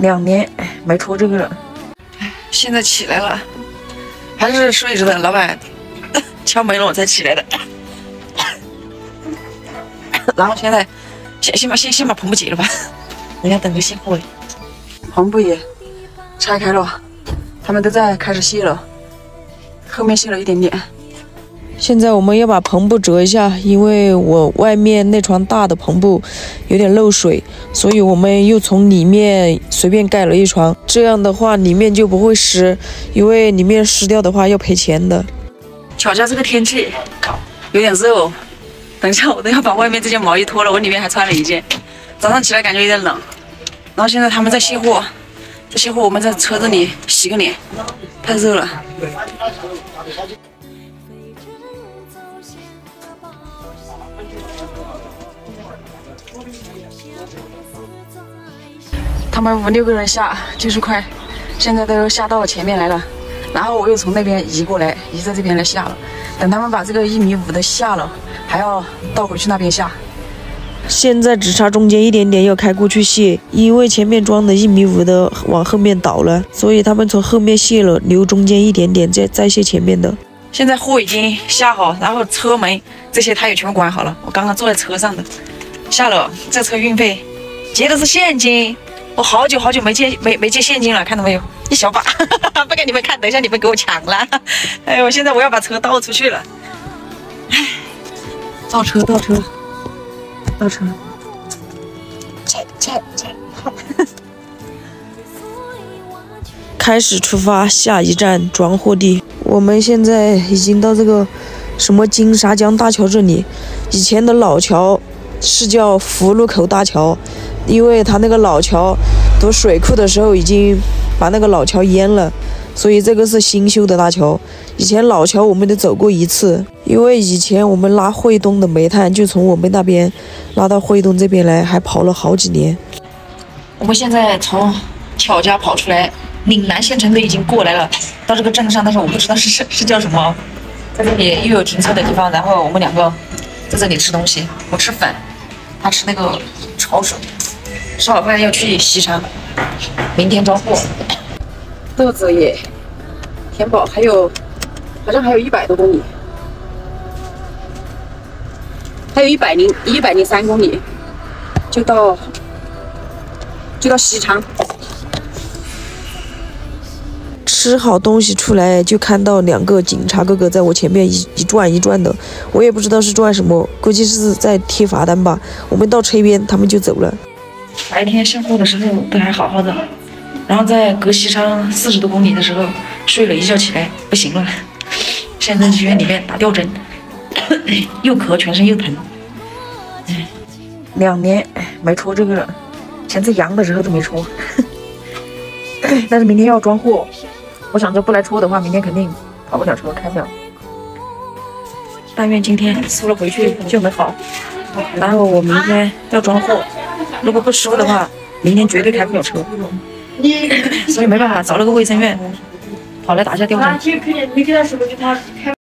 2年没戳这个了。现在起来了，还是睡着的，老板敲门了我才起来的。然后现在先把篷布解了吧，人家等着卸货。篷布也拆开了，他们都在开始卸了，后面卸了一点点。现在我们要把篷布折一下，因为我外面那床大的篷布有点漏水，所以我们又从里面随便盖了一床，这样的话里面就不会湿，因为里面湿掉的话要赔钱的。瞧瞧这个天气，有点热哦。等一下我都要把外面这件毛衣脱了，我里面还穿了一件。早上起来感觉有点冷，然后现在他们在卸货，我们在车子里洗个脸，太热了。他们5、6个人下，就是快，现在都下到前面来了。然后我又从那边移过来，移在这边来下了。等他们把这个1.5米的下了，还要倒回去那边下。现在只差中间一点点要开过去卸，因为前面装的1.5米的往后面倒了，所以他们从后面卸了，留中间一点点再卸前面的。现在货已经下好，然后车门这些他也全部关好了。我刚刚坐在车上的，下了这车运费，结的是现金。我好久没借现金了，看到没有？一小把，不给你们看，等一下你们给我抢了。哎呦，现在我要把车倒出去了。哎，倒车。开始出发，下一站装货地。我们现在已经到这个什么金沙江大桥这里，以前的老桥是叫福禄口大桥。因为它那个老桥堵水库的时候已经把那个老桥淹了，所以这个是新修的大桥。以前老桥我们都走过一次，因为以前我们拉惠东的煤炭就从我们那边拉到惠东这边来，还跑了好几年。我们现在从挑家跑出来，岭南县城都已经过来了，到这个镇上，但是我不知道是叫什么。在这里又有停车的地方，然后我们2个在这里吃东西，我吃粉，他吃那个炒手。吃好饭要去西昌，明天装货。豆子也填饱，好像还有100多公里，还有103公里就到西昌。吃好东西出来，就看到2个警察哥哥在我前面一转一转的，我也不知道是转什么，估计是在贴罚单吧。我们到车边，他们就走了。白天上货的时候都还好好的，然后在隔西昌40多公里的时候睡了一觉起来不行了，现在医院里面打吊针，又咳全身又疼。2年没戳这个了，前次阳的时候都没戳。但是明天要装货，我想着不来戳的话，明天肯定跑不了车，开不了。但愿今天输了回去就能好，然后我明天要装货。如果不输的话，明天绝对开不了车，所以没办法，找了个卫生院，跑来打一下吊针。